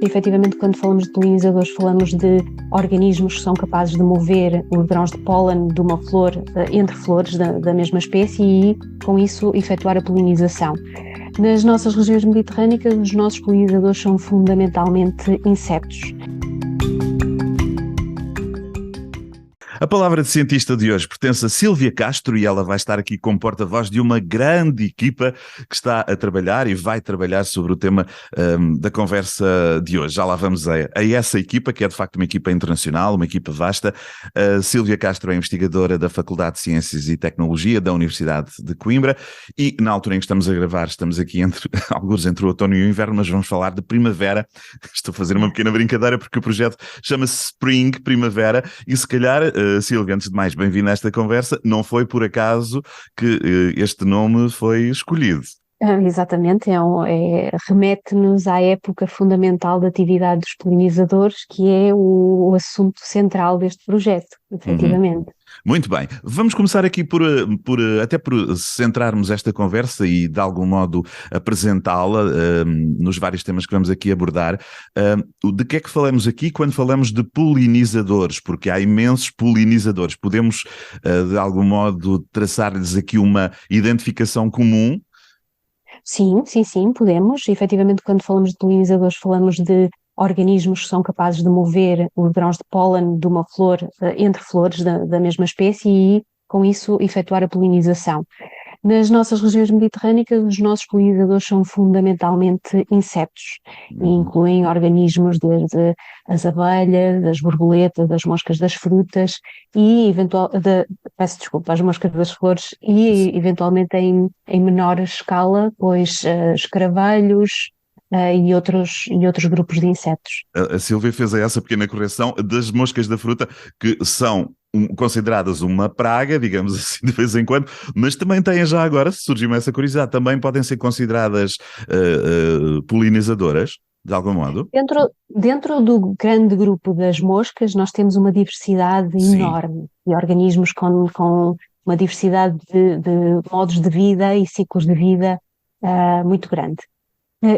Efetivamente, quando falamos de polinizadores, falamos de organismos que são capazes de mover os grãos de pólen de uma flor entre flores da mesma espécie e, com isso, efetuar a polinização. Nas nossas regiões mediterrâneas, os nossos polinizadores são fundamentalmente insetos. A palavra de cientista de hoje pertence a Sílvia Castro e ela vai estar aqui como porta-voz de uma grande equipa que está a trabalhar e vai trabalhar sobre o tema da conversa de hoje. Já lá vamos a essa equipa, que é de facto uma equipa internacional, uma equipa vasta. A Sílvia Castro é investigadora da Faculdade de Ciências e Tecnologia da Universidade de Coimbra e na altura em que estamos a gravar, estamos aqui alguns entre o outono e o inverno, mas vamos falar de primavera. Estou a fazer uma pequena brincadeira porque o projeto chama-se Spring Primavera e se calhar... Sílvia, antes de mais, bem-vinda a esta conversa. Não foi por acaso que este nome foi escolhido. Exatamente, remete-nos à época fundamental da atividade dos polinizadores, que é o assunto central deste projeto, efetivamente. Muito bem, vamos começar aqui até por centrarmos esta conversa e de algum modo apresentá-la nos vários temas que vamos aqui abordar. De que é que falamos aqui quando falamos de polinizadores? Porque há imensos polinizadores. Podemos de algum modo traçar-lhes aqui uma identificação comum? Sim, podemos. Efetivamente, quando falamos de polinizadores, falamos de organismos que são capazes de mover os grãos de pólen de uma flor entre flores da mesma espécie e, com isso, efetuar a polinização. Nas nossas regiões mediterrâneas, os nossos polinizadores são fundamentalmente insetos e incluem organismos desde as abelhas, as borboletas, as moscas das frutas e, as moscas das flores e, eventualmente, em menor escala, pois escaravelhos e outros grupos de insetos. A Sílvia fez essa pequena correção das moscas da fruta, que são consideradas uma praga, digamos assim, de vez em quando, mas também têm já agora, se surgiu essa curiosidade, também podem ser consideradas polinizadoras, de algum modo? Dentro do grande grupo das moscas, nós temos uma diversidade enorme de organismos com uma diversidade de modos de vida e ciclos de vida muito grande.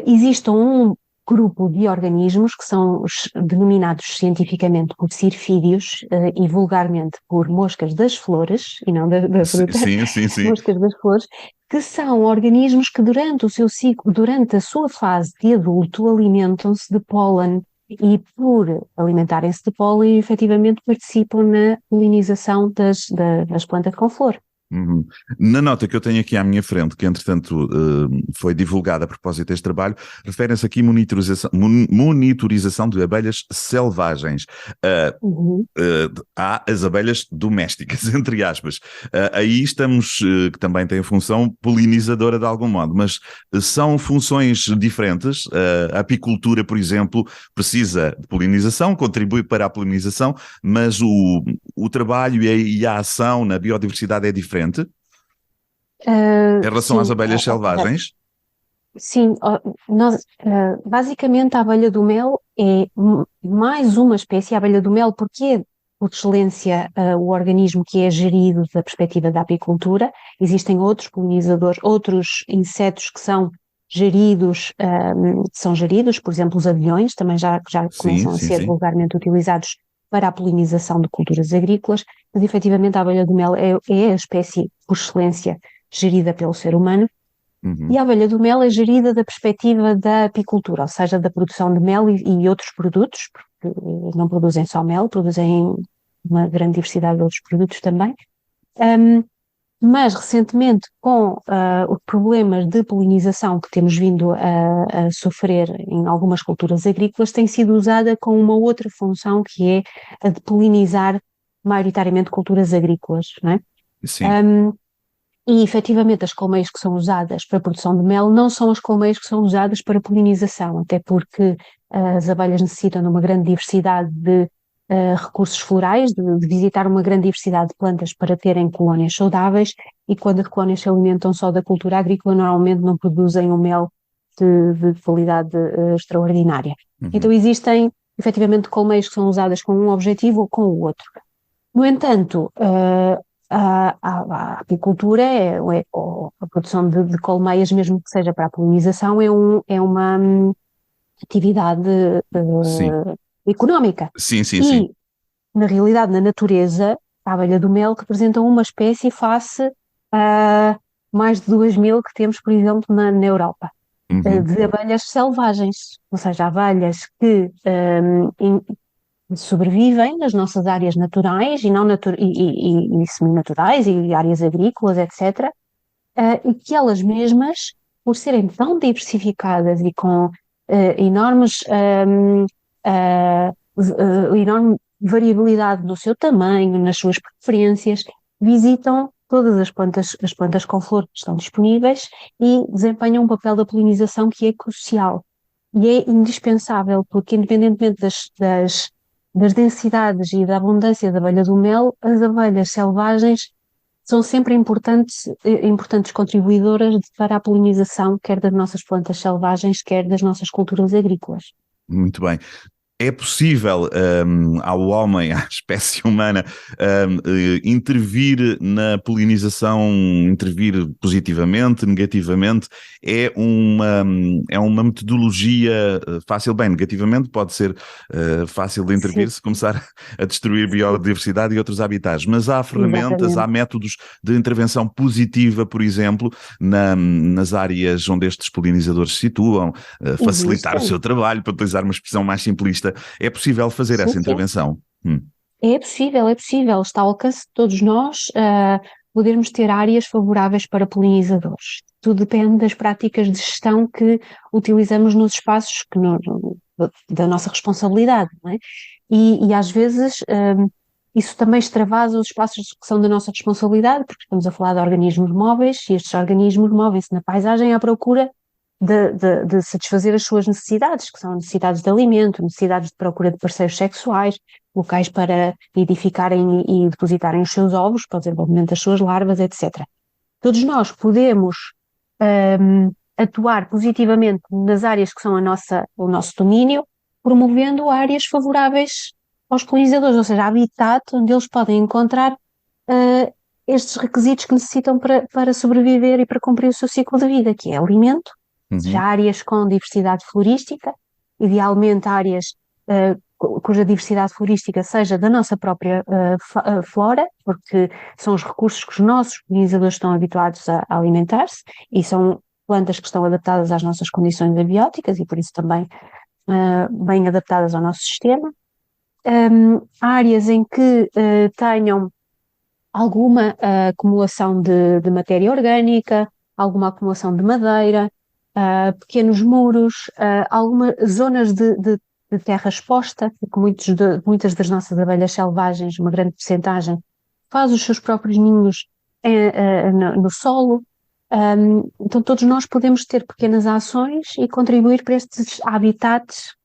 Existe um grupo de organismos que são denominados cientificamente por sirfídeos e vulgarmente por moscas das flores, e não da fruta, sim. moscas das flores, que são organismos que durante o seu ciclo, durante a sua fase de adulto, alimentam-se de pólen e por alimentarem-se de pólen, efetivamente participam na polinização das plantas com flor. Na nota que eu tenho aqui à minha frente, que entretanto foi divulgada a propósito deste trabalho, refere-se aqui monitorização de abelhas selvagens. Há as abelhas domésticas, entre aspas. Aí estamos, que também têm função polinizadora de algum modo, mas são funções diferentes. A apicultura, por exemplo, precisa de polinização, contribui para a polinização, mas o trabalho e a ação na biodiversidade é diferente. Em relação às abelhas selvagens? Sim, basicamente a abelha do mel é mais uma espécie, a abelha do mel, porque é, por excelência, o organismo que é gerido da perspectiva da apicultura. Existem outros polinizadores, outros insetos que são geridos, por exemplo, os aviões, também já começam a ser vulgarmente utilizados para a polinização de culturas agrícolas, mas efetivamente a abelha do mel é a espécie, por excelência, gerida pelo ser humano. E a abelha do mel é gerida da perspectiva da apicultura, ou seja, da produção de mel e outros produtos, porque não produzem só mel, produzem uma grande diversidade de outros produtos também. Mas recentemente, com os problemas de polinização que temos vindo a sofrer em algumas culturas agrícolas, tem sido usada com uma outra função, que é a de polinizar maioritariamente culturas agrícolas, não é? Sim. E, efetivamente, as colmeias que são usadas para a produção de mel não são as colmeias que são usadas para polinização, até porque as abelhas necessitam de uma grande diversidade de recursos florais, de visitar uma grande diversidade de plantas para terem colónias saudáveis, e quando as colónias se alimentam só da cultura agrícola, normalmente não produzem um mel de qualidade extraordinária. Então existem, efetivamente, colmeias que são usadas com um objetivo ou com o outro. No entanto, a apicultura, ou a produção de colmeias, mesmo que seja para a polinização, é uma atividade Sim, económica. sim, sim, sim. E, na realidade, na natureza, a abelha do mel representa uma espécie face a mais de 2.000 que temos, por exemplo, na Europa, Uhum. de abelhas selvagens, ou seja, abelhas que sobrevivem nas nossas áreas naturais e, não e semi-naturais e áreas agrícolas, etc., e que elas mesmas, por serem tão diversificadas e com enormes, enorme variabilidade no seu tamanho, nas suas preferências, visitam todas as plantas com flor que estão disponíveis e desempenham um papel da polinização que é crucial. E é indispensável, porque independentemente das densidades e da abundância da abelha do mel, as abelhas selvagens são sempre importantes contribuidoras para a polinização, quer das nossas plantas selvagens, quer das nossas culturas agrícolas. Muito bem. É possível ao homem, à espécie humana, intervir na polinização, intervir positivamente, negativamente? É uma metodologia fácil, bem, negativamente pode ser fácil de intervir Sim, se começar a destruir sim, biodiversidade e outros habitats, mas há ferramentas, há exatamente. métodos de intervenção positiva, por exemplo, nas áreas onde estes polinizadores se situam, facilitar o Existem. seu trabalho, para utilizar uma expressão mais simplista. É possível fazer Sim, essa sim. intervenção. É possível, é possível. Está ao alcance de todos nós, podermos ter áreas favoráveis para polinizadores. Tudo depende das práticas de gestão que utilizamos nos espaços da nossa responsabilidade, não é? E às vezes, isso também extravasa os espaços que são da nossa responsabilidade, porque estamos a falar de organismos móveis e estes organismos movem-se na paisagem à procura de satisfazer as suas necessidades, que são necessidades de alimento, necessidades de procura de parceiros sexuais, locais para nidificarem e depositarem os seus ovos, para o desenvolvimento das suas larvas, etc. Todos nós podemos atuar positivamente nas áreas que são o nosso domínio, promovendo áreas favoráveis aos polinizadores, ou seja, habitat onde eles podem encontrar estes requisitos que necessitam para sobreviver e para cumprir o seu ciclo de vida, que é alimento, ou seja, Uhum. áreas com diversidade florística, idealmente áreas cuja diversidade florística seja da nossa própria flora, porque são os recursos que os nossos polinizadores estão habituados a alimentar-se e são plantas que estão adaptadas às nossas condições abióticas e por isso também bem adaptadas ao nosso sistema. Áreas em que tenham alguma acumulação de matéria orgânica, alguma acumulação de madeira, pequenos muros, algumas zonas de terra exposta, porque muitas das nossas abelhas selvagens, uma grande percentagem, faz os seus próprios ninhos no solo. Então todos nós podemos ter pequenas ações e contribuir para estes habitats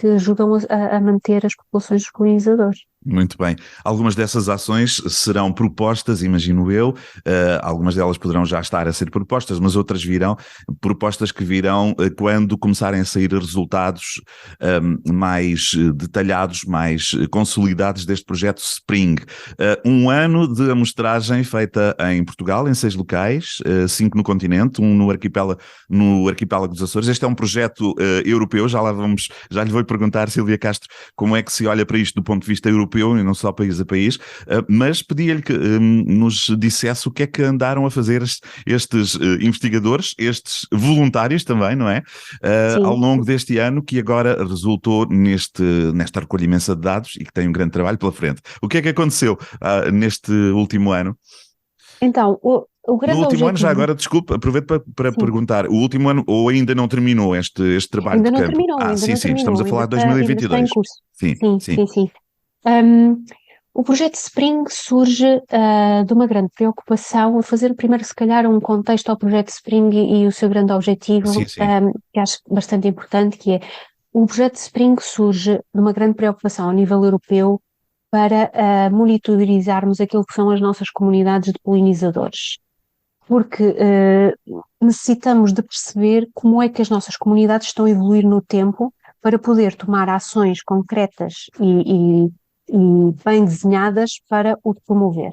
que ajudam a manter as populações de polinizadores. Muito bem. Algumas dessas ações serão propostas, imagino eu, algumas delas poderão já estar a ser propostas, mas outras virão, propostas que virão quando começarem a sair resultados mais detalhados, mais consolidados deste projeto Spring. Um ano de amostragem feita em Portugal, em 6 locais, 5 no continente, um no arquipélago dos Açores. Este é um projeto europeu, já lhe vou perguntar, Sílvia Castro, como é que se olha para isto do ponto de vista europeu e não só país a país, mas pedia-lhe que nos dissesse o que é que andaram a fazer estes investigadores, estes voluntários também, não é? Ao Sim, longo deste ano, que agora resultou nesta recolha imensa de dados e que tem um grande trabalho pela frente. O que é que aconteceu neste último ano? então, o No grande último ano, já objetivo, agora, desculpe, aproveito para sim, perguntar, o último ano ou ainda não terminou este trabalho de campo? ainda Sim, não sim, estamos terminou, a falar de 2022. ainda está em curso. Sim, Sim, sim. sim, sim. Um, o projeto Spring surge de uma grande preocupação, a fazer primeiro, se calhar, um contexto ao projeto Spring e o seu grande Sim, objetivo, sim. que acho bastante importante, que é o projeto Spring surge de uma grande preocupação a nível europeu para monitorizarmos aquilo que são as nossas comunidades de polinizadores, porque necessitamos de perceber como é que as nossas comunidades estão a evoluir no tempo para poder tomar ações concretas e bem desenhadas para o promover.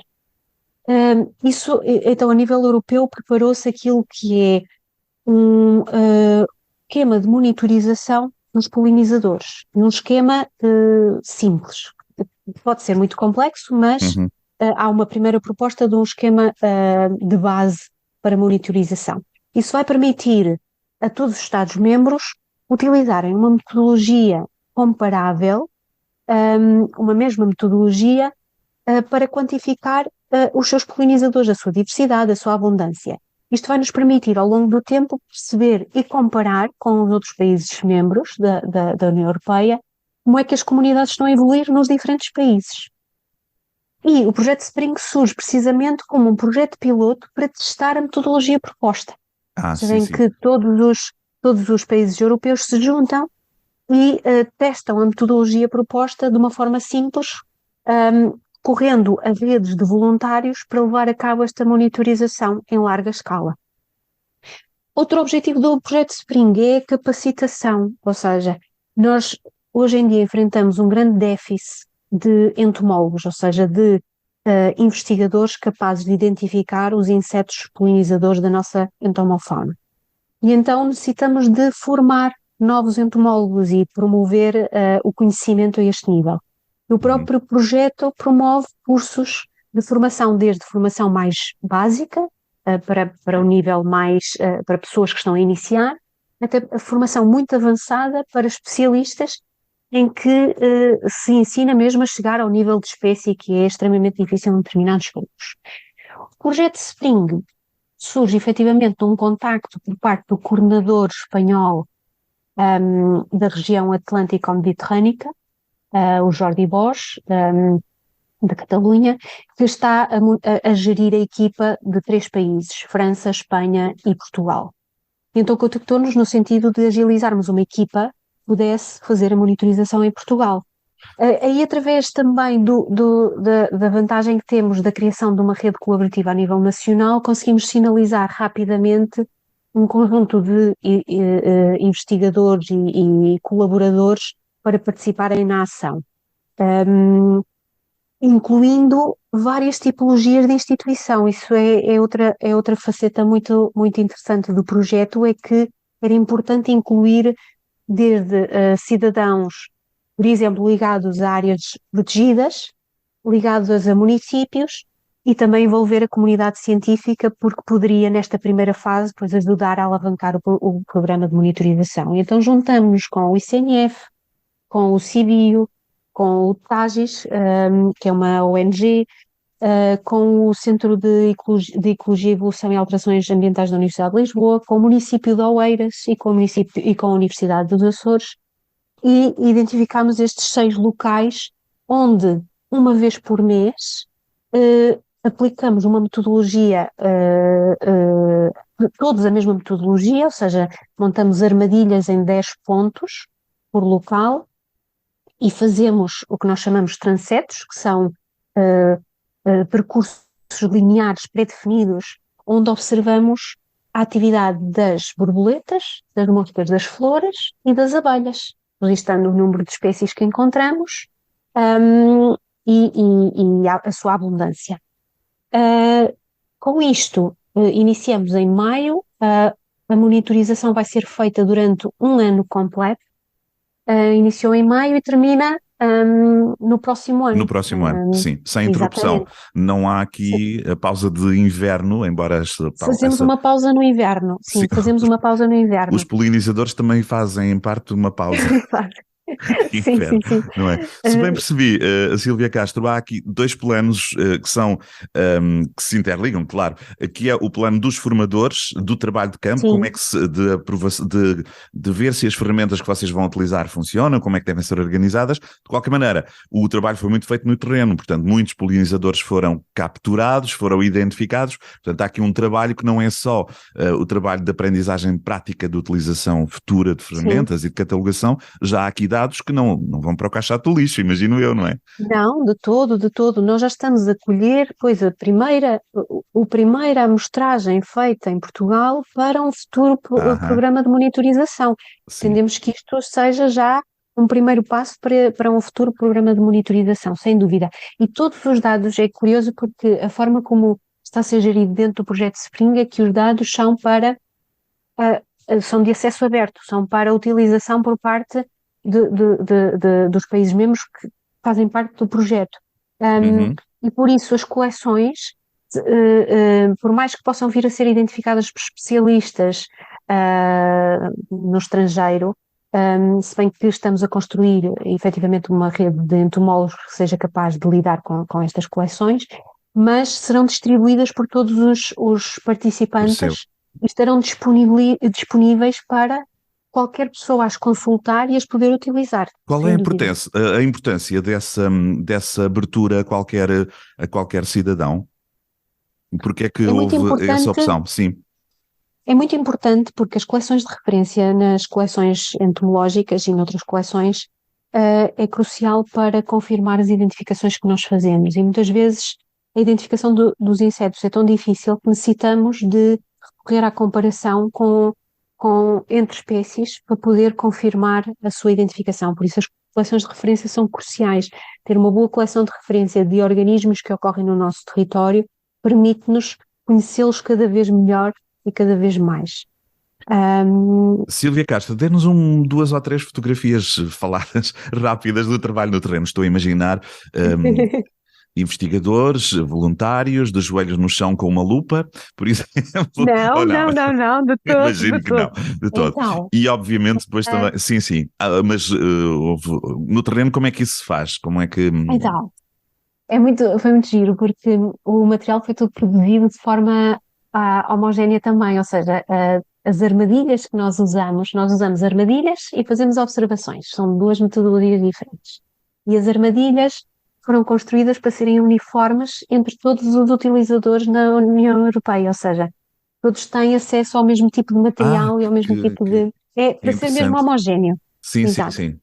Então, a nível europeu, preparou-se aquilo que é um, esquema de monitorização dos polinizadores, num esquema simples. Pode ser muito complexo, mas Uhum. há uma primeira proposta de um esquema de base para monitorização. Isso vai permitir a todos os Estados-membros utilizarem uma metodologia comparável, uma mesma metodologia, para quantificar os seus polinizadores, a sua diversidade, a sua abundância. Isto vai nos permitir, ao longo do tempo, perceber e comparar com os outros países membros da União Europeia como é que as comunidades estão a evoluir nos diferentes países. E o projeto Spring surge precisamente como um projeto piloto para testar a metodologia proposta. Ou seja, Sim, em sim. que todos os países europeus se juntam e testam a metodologia proposta de uma forma simples, correndo a redes de voluntários para levar a cabo esta monitorização em larga escala. Outro objetivo do projeto Spring é a capacitação, ou seja, nós hoje em dia enfrentamos um grande déficit de entomólogos, ou seja, de investigadores capazes de identificar os insetos polinizadores da nossa entomofauna. E então necessitamos de formar novos entomólogos e promover o conhecimento a este nível. O próprio projeto promove cursos de formação, desde formação mais básica, para o nível mais, para pessoas que estão a iniciar, até a formação muito avançada para especialistas, em que se ensina mesmo a chegar ao nível de espécie que é extremamente difícil em determinados grupos. O projeto Spring surge efetivamente de um contacto por parte do coordenador espanhol da região atlântico-mediterrânica, o Jordi Bosch, da Catalunha, que está a gerir a equipa de 3 países, França, Espanha e Portugal. Então contactou-nos no sentido de agilizarmos uma equipa que pudesse fazer a monitorização em Portugal. Aí, através também da vantagem que temos da criação de uma rede colaborativa a nível nacional, conseguimos sinalizar rapidamente um conjunto de investigadores e colaboradores para participarem na ação, incluindo várias tipologias de instituição. Isso é outra faceta muito, muito interessante do projeto, é que era importante incluir desde cidadãos, por exemplo, ligados a áreas protegidas, ligados a municípios, e também envolver a comunidade científica, porque poderia, nesta primeira fase, depois ajudar a alavancar o programa de monitorização. E então juntamos-nos com o ICNF, com o CIBio, com o TAGIS, que é uma ONG, com o Centro de Ecologia, Evolução e Alterações Ambientais da Universidade de Lisboa, com o município de Oeiras e com a Universidade dos Açores, e identificámos estes 6 locais onde, uma vez por mês, aplicamos uma metodologia, todos a mesma metodologia, ou seja, montamos armadilhas em 10 pontos por local e fazemos o que nós chamamos de transetos, que são percursos lineares pré-definidos, onde observamos a atividade das borboletas, das moscas das flores e das abelhas, registando o número de espécies que encontramos e a sua abundância. Com isto, iniciamos em maio, a monitorização vai ser feita durante um ano completo, iniciou em maio e termina no próximo ano. No próximo ano, sim, sem interrupção. Exatamente. Não há aqui a pausa de inverno, embora Fazemos uma pausa no inverno, sim, fazemos uma pausa no inverno. Os polinizadores também fazem, em parte, uma pausa. Sim, sim, sim. Não é? Se bem percebi, Sílvia Castro, há aqui 2 planos que são, que se interligam, claro. Aqui é o plano dos formadores, do trabalho de campo, Sim. como é que de ver se as ferramentas que vocês vão utilizar funcionam, como é que devem ser organizadas. De qualquer maneira, o trabalho foi muito feito no terreno, portanto, muitos polinizadores foram capturados, foram identificados. Portanto, há aqui um trabalho que não é só o trabalho de aprendizagem prática de utilização futura de ferramentas e de catalogação, já há aqui dados que não vão para o caixote do lixo, imagino eu, não é? Não, de todo. Nós já estamos a colher, pois a primeira amostragem feita em Portugal para um futuro programa de monitorização. Sim. Entendemos que isto seja já um primeiro passo para um futuro programa de monitorização, sem dúvida. E todos os dados, é curioso porque a forma como está a ser gerido dentro do projeto Spring é que os dados são para são de acesso aberto, são para utilização por parte dos países membros que fazem parte do projeto. Uhum. E por isso as coleções, por mais que possam vir a ser identificadas por especialistas no estrangeiro, se bem que estamos a construir efetivamente uma rede de entomólogos que seja capaz de lidar com estas coleções, mas serão distribuídas por todos os Percebo. participantes e estarão disponíveis para qualquer pessoa as consultar e as poder utilizar, Qual é sem dúvida. a importância dessa abertura a qualquer cidadão? Porque é que É muito houve essa importante opção? Sim. É muito importante porque as coleções de referência nas coleções entomológicas e noutras coleções é crucial para confirmar as identificações que nós fazemos e muitas vezes a identificação dos insetos é tão difícil que necessitamos de recorrer à comparação entre espécies para poder confirmar a sua identificação. Por isso as coleções de referência são cruciais. Ter uma boa coleção de referência de organismos que ocorrem no nosso território permite-nos conhecê-los cada vez melhor e cada vez mais. Sílvia Castro, dê-nos 2 ou 3 fotografias faladas rápidas do trabalho no terreno. Estou a imaginar investigadores, voluntários, de joelhos no chão com uma lupa, por exemplo, ou Não, não? não, não, não, de todo, Imagino de que não, todo. de todo. Então, E obviamente depois ah, também, sim, sim, mas no terreno como é que isso se faz? Como é que... então, foi muito giro, porque o material foi todo produzido de forma homogénea também, ou seja, as armadilhas que nós usamos armadilhas e fazemos observações, são duas metodologias diferentes. E as armadilhas foram construídas para serem uniformes entre todos os utilizadores na União Europeia, ou seja, todos têm acesso ao mesmo tipo de Ah, material e ao mesmo que, tipo que, de. É que para ser mesmo interessante. homogéneo. Sim, sim, Exato. sim.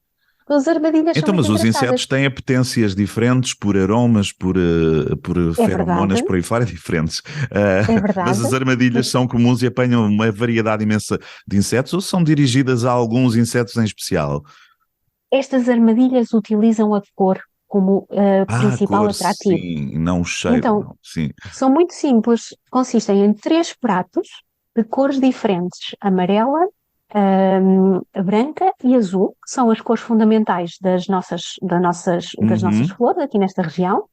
As armadilhas são Então, muito mas os engraçadas. insetos têm apetências diferentes por aromas, por É verdade, feromonas, por aí fora, diferentes. é Mas verdade. as armadilhas são comuns e apanham uma variedade imensa de insetos ou são dirigidas a alguns insetos em especial? Estas armadilhas utilizam a cor como Ah, a principal cor, atrativo. sim, não o cheiro, Então, não. Sim. são muito simples, consistem em três pratos de cores diferentes: amarela, branca e azul, que são as cores fundamentais das nossas Uhum, flores aqui nesta região,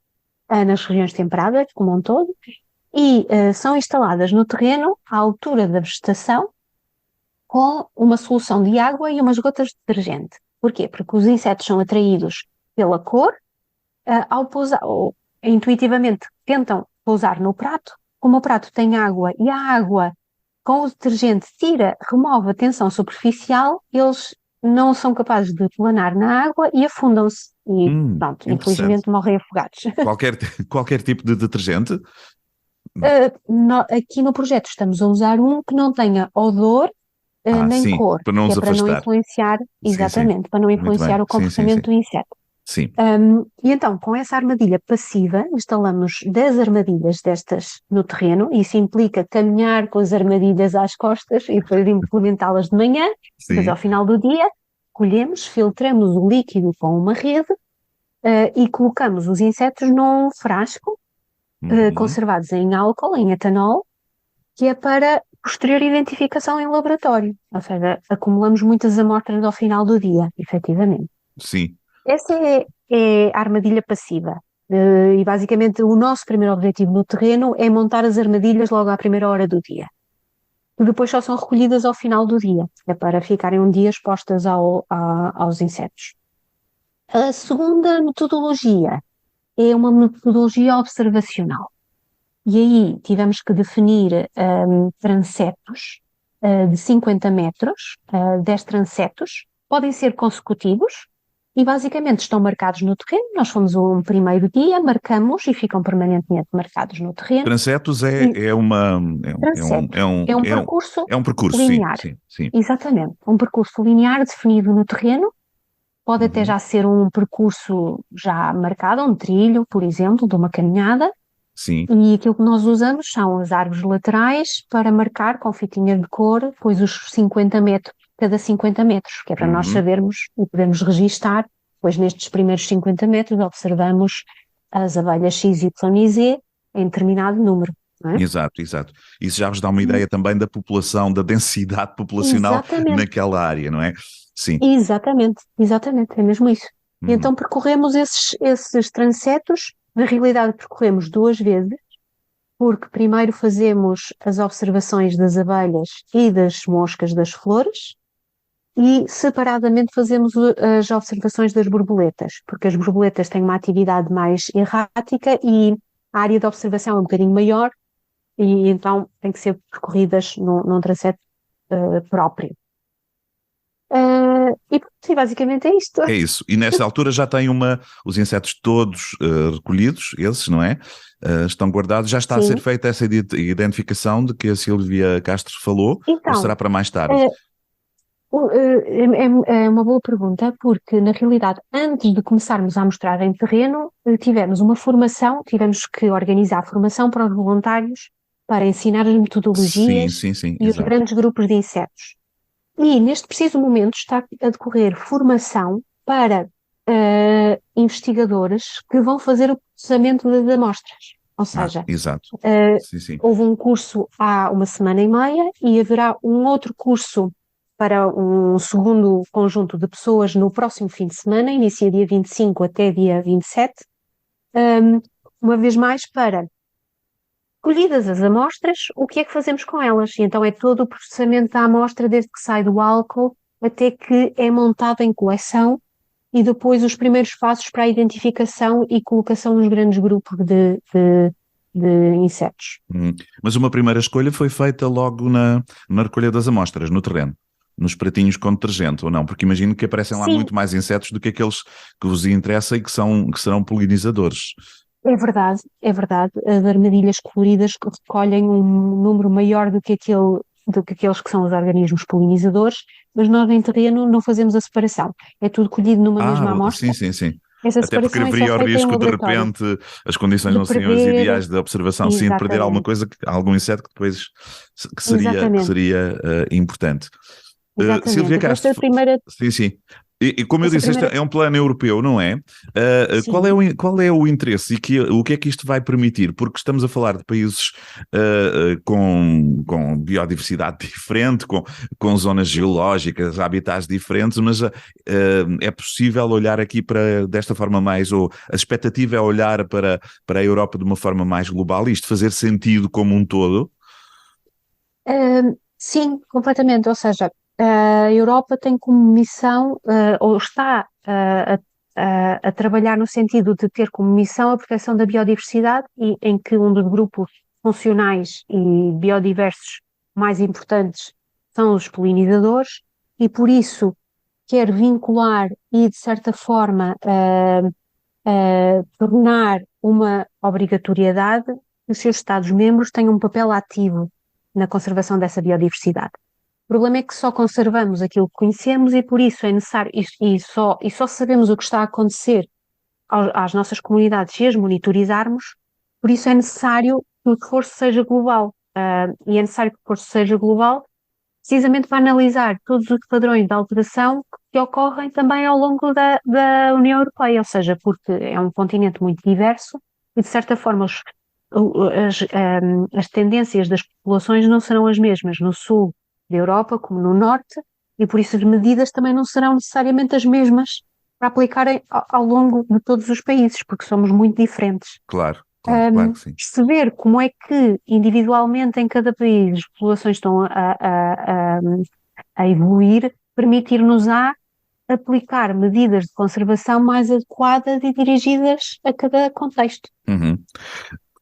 nas regiões temperadas como um todo, e são instaladas no terreno à altura da vegetação com uma solução de água e umas gotas de detergente. Porquê? Porque os insetos são atraídos pela cor, ao pousar, ou intuitivamente tentam pousar no prato, como o prato tem água e a água com o detergente remove a tensão superficial, eles não são capazes de planar na água e afundam-se. E pronto, interessante. infelizmente morrem afogados. Qualquer, qualquer tipo de detergente? Aqui no projeto estamos a usar um que não tenha odor Ah, nem sim, cor, para não que é os para não afastar. influenciar, Sim, sim. exatamente, para não Muito influenciar bem. o Sim, sim, sim. comportamento do inseto. Sim. E então, com essa armadilha passiva, instalamos 10 armadilhas destas no terreno. Isso implica caminhar com as armadilhas às costas e depois implementá-las de manhã. Depois, ao Sim. final do dia, colhemos, filtramos o líquido com uma rede, e colocamos os insetos num frasco, Uhum. conservados em álcool, em etanol, que é para posterior identificação em laboratório. Ou seja, acumulamos muitas amostras ao final do dia, efetivamente. Sim. Essa é a armadilha passiva. E basicamente o nosso primeiro objetivo no terreno é montar as armadilhas logo à primeira hora do dia. E depois só são recolhidas ao final do dia, é para ficarem um dia expostas aos insetos. A segunda metodologia é uma metodologia observacional. E aí tivemos que definir transetos de 50 metros, 10 transetos, podem ser consecutivos e basicamente estão marcados no terreno. Nós fomos um primeiro dia, marcamos e ficam permanentemente marcados no terreno. Transetos é, E é uma é um, transeto é um, é um é um, percurso é um percurso, sim, linear, sim, sim. exatamente, um percurso linear definido no terreno. Pode até Uhum. já ser um percurso já marcado, um trilho, por exemplo, de uma caminhada, Sim, e aquilo que nós usamos são as árvores laterais para marcar com fitinhas de cor, pois os 50 metros, cada 50 metros, que é para nós uhum. sabermos e podermos registar, pois nestes primeiros 50 metros observamos as abelhas X, Y e Z em determinado número. não é? Exato, exato. Isso já vos dá uma ideia também da população, da densidade populacional Exatamente, naquela área, não é? Sim. exatamente, é mesmo isso. E Uhum. então percorremos esses transetos, na realidade percorremos duas vezes, porque primeiro fazemos as observações das abelhas e das moscas das flores, e separadamente fazemos as observações das borboletas, porque as borboletas têm uma atividade mais errática e a área de observação é um bocadinho maior, e então têm que ser percorridas num trajeto próprio. E pronto, e basicamente é isto. É isso. E nessa altura já tem os insetos todos recolhidos, esses, não é? Estão guardados. Já está a ser Sim. feita essa identificação de que a Silvia Castro falou, ou será Então, para mais tarde? eh, é uma boa pergunta, porque na realidade, antes de começarmos a mostrar em terreno, tivemos uma formação, tivemos que organizar a formação para os voluntários para ensinar as Sim, metodologias sim, sim, e os exato. grandes grupos de insetos. E neste preciso momento está a decorrer formação para investigadores que vão fazer o processamento das amostras. Ou seja, Exato. eh, Sim, sim. houve um curso há uma semana e meia e haverá um outro curso para um segundo conjunto de pessoas no próximo fim de semana, inicia dia 25 até dia 27, um, uma vez mais para, colhidas as amostras, o que é que fazemos com elas? E então é todo o processamento da amostra, desde que sai do álcool até que é montada em coleção e depois os primeiros passos para a identificação e colocação nos grandes grupos de insetos. Mas uma primeira escolha foi feita logo na recolha das amostras, no terreno, nos pratinhos com detergente, ou não? Porque imagino que aparecem lá Sim, muito mais insetos do que aqueles que vos interessam e que serão polinizadores. é verdade, é verdade. As armadilhas coloridas que recolhem um número maior do que aqueles que são os organismos polinizadores, mas nós em terreno não fazemos a separação. É tudo colhido numa mesma Sim, amostra. sim, sim. Essa Até porque separação é só haveria o feita em risco de laboratório. repente as condições De não seriam as perder, ideais de observação, sim, de perder alguma exatamente, coisa, algum inseto que depois que exatamente, seria importante. Silvia exatamente. Então Castro, sim, sim. E como eu esta disse, este primeira, é um plano europeu, não é? sim. Qual é o interesse e o que é que isto vai permitir? Porque estamos a falar de países com biodiversidade diferente, com zonas geológicas, habitats diferentes, mas é possível olhar aqui desta forma mais, ou a expectativa é olhar para a Europa de uma forma mais global e isto fazer sentido como um todo? Sim, completamente. Ou seja, a Europa tem como missão, ou está a trabalhar no sentido de ter como missão a proteção da biodiversidade, e em que um dos grupos funcionais e biodiversos mais importantes são os polinizadores, e por isso quer vincular e, de certa forma, tornar uma obrigatoriedade que os seus Estados-membros tenham um papel ativo na conservação dessa biodiversidade. O problema é que só conservamos aquilo que conhecemos e por isso é necessário, e só sabemos o que está a acontecer às nossas comunidades se as monitorizarmos, por isso é necessário que o reforço seja global. E é necessário que o reforço seja global precisamente para analisar todos os padrões de alteração que ocorrem também ao longo da União Europeia, ou seja, porque é um continente muito diverso e, de certa forma, as tendências das populações não serão as mesmas no sul da Europa como no norte, e por isso as medidas também não serão necessariamente as mesmas para aplicarem ao longo de todos os países, porque somos muito diferentes. Claro, claro, claro que sim. Perceber como é que individualmente em cada país as populações estão a evoluir, permitir-nos a aplicar medidas de conservação mais adequadas e dirigidas a cada contexto. Uhum.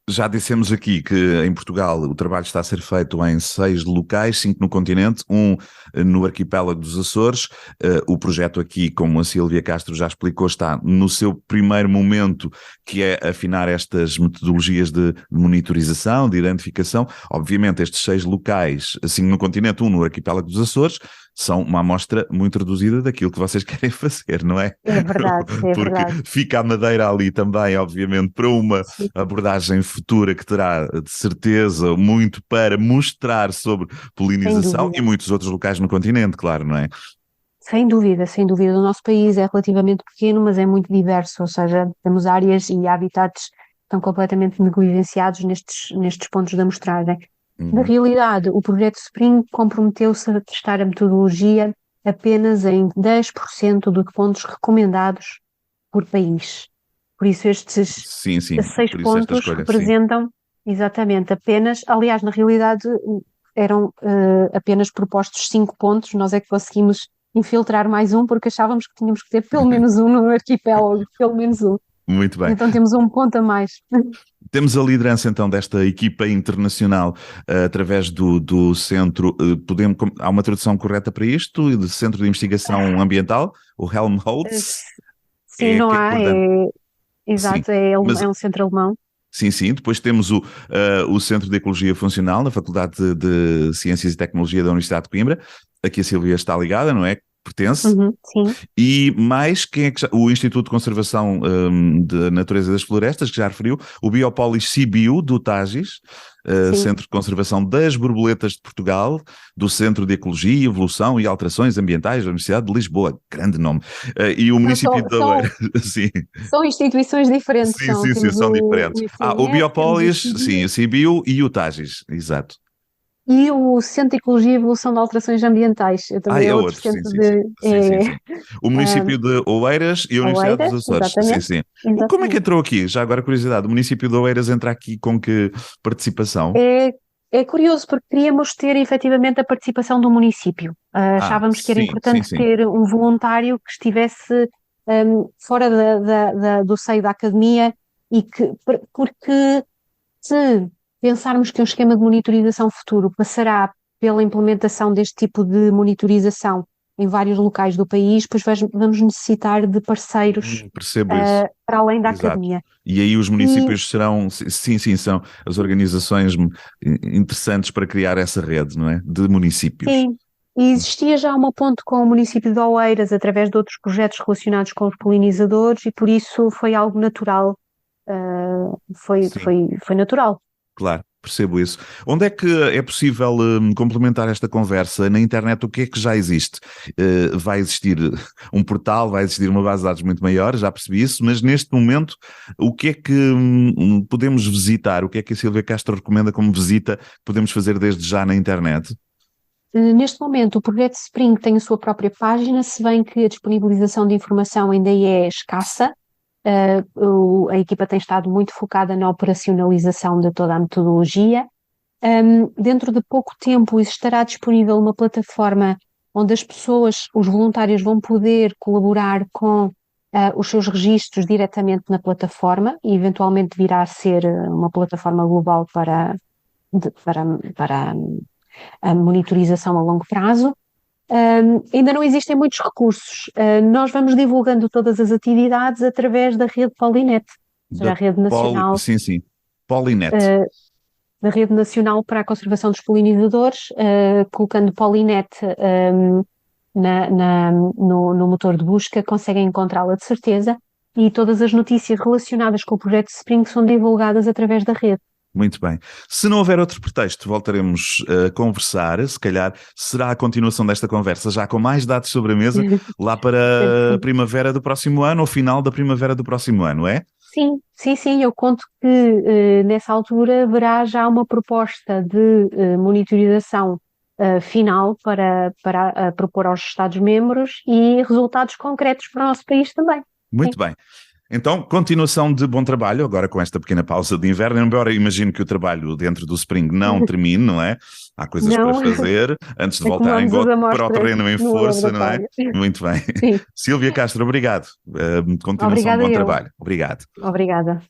Já dissemos aqui que em Portugal o trabalho está a ser feito em 6 locais, 5 no continente, um no arquipélago dos Açores. O projeto aqui, como a Silvia Castro já explicou, está no seu primeiro momento, que é afinar estas metodologias de monitorização, de identificação. Obviamente estes 6 locais, 5 no continente, um no arquipélago dos Açores, são uma amostra muito reduzida daquilo que vocês querem fazer, não é? É verdade, é Porque verdade. fica a Madeira ali também, obviamente, para uma Sim, abordagem futura que terá de certeza muito para mostrar sobre sem polinização e dúvida. muitos outros locais no continente, claro, não é? Sem dúvida, sem dúvida. O nosso país é relativamente pequeno, mas é muito diverso, ou seja, temos áreas e habitats estão completamente negligenciados nestes pontos da amostragem. Na Uhum. realidade, o projeto Spring comprometeu-se a testar a metodologia apenas em 10% dos pontos recomendados por país. Por isso, estes Sim, sim, 6 por isso esta pontos escolha, sim. representam exatamente apenas, aliás, na realidade, eram apenas propostos 5 pontos, nós é que conseguimos infiltrar mais um, porque achávamos que tínhamos que ter pelo menos um no arquipélago, pelo menos um. Muito bem. Então temos um ponto a mais. Temos a liderança então desta equipa internacional através do centro, há uma tradução correta para isto, do Centro de Investigação Ambiental, o Helmholtz, Sim, não que é há, importante. Sim, exato, mas é um centro alemão. sim. Depois temos o Centro de Ecologia Funcional na Faculdade de Ciências e Tecnologia da Universidade de Coimbra. Aqui a Sílvia está ligada, não é? Pertence. Uhum, sim. E mais, quem é que o Instituto de Conservação da Natureza e das Florestas, que já referiu, o Biopolis Sibiu, do Tages, Sim. Centro de Conservação das Borboletas de Portugal, do Centro de Ecologia, Evolução e Alterações Ambientais da Universidade de Lisboa, grande nome, e o Não, município de Oeiras, sim. são instituições diferentes, Sim, temos são o diferentes. O ICNF, temos o Biopolis, sim, CIBIO o Sibiu e o Tages, exato. e o Centro de Ecologia e Evolução de Alterações Ambientais. Eu também é É outro outro, sim, centro sim, sim. de Sim. O município de Oeiras e a Universidade dos Oeiras, Açores. exatamente, Sim. Como é que exatamente. entrou aqui? Já agora curiosidade, o município de Oeiras entra aqui com que participação? É, é curioso porque queríamos ter efetivamente a participação do município. Achávamos que era importante Sim. ter um voluntário que estivesse fora do seio da academia e porque se pensarmos que um esquema de monitorização futuro passará pela implementação deste tipo de monitorização em vários locais do país, pois vamos necessitar de parceiros Percebo isso. para além da Exato. academia. E aí os E municípios serão, sim, são as organizações interessantes para criar essa rede, não é? De municípios. sim, e existia já uma ponte com o município de Oeiras através de outros projetos relacionados com os polinizadores e por isso foi algo natural, Sim. foi natural. Claro, percebo isso. Onde é que é possível complementar esta conversa? Na internet, o que é que já existe? Vai existir um portal, vai existir uma base de dados muito maior, já percebi isso, mas neste momento, o que é que podemos visitar? O que é que a Sílvia Castro recomenda como visita que podemos fazer desde já na internet? Neste momento, o projeto Spring tem a sua própria página, se bem que a disponibilização de informação ainda é escassa. A equipa tem estado muito focada na operacionalização de toda a metodologia. Dentro de pouco tempo estará disponível uma plataforma onde as pessoas, os voluntários, vão poder colaborar com os seus registros diretamente na plataforma e eventualmente virá a ser uma plataforma global para a monitorização a longo prazo. Ainda não existem muitos recursos. Nós vamos divulgando todas as atividades através da rede Polinet, ou seja, Da a rede nacional, sim. Polinet. uh, da rede nacional para a conservação dos polinizadores, colocando Polinet no motor de busca, conseguem encontrá-la de certeza, e todas as notícias relacionadas com o projeto Spring são divulgadas através da rede. Muito bem. Se não houver outro pretexto, voltaremos a conversar. Se calhar será a continuação desta conversa, já com mais dados sobre a mesa, lá para a primavera do próximo ano, ou final da primavera do próximo ano, é? Sim, eu conto que nessa altura haverá já uma proposta de monitorização final para propor aos Estados-membros e resultados concretos para o nosso país também. Sim. Muito bem. Então, continuação de bom trabalho, agora com esta pequena pausa de inverno, embora imagino que o trabalho dentro do Spring não termine, não é? Há coisas para Não, fazer antes de voltarem acumulamos as para o amostras terreno em no força, não é? laboratório. Muito bem. Sim, Sílvia Castro, obrigado. Continuação de obrigada bom eu. trabalho. Obrigado. Obrigada.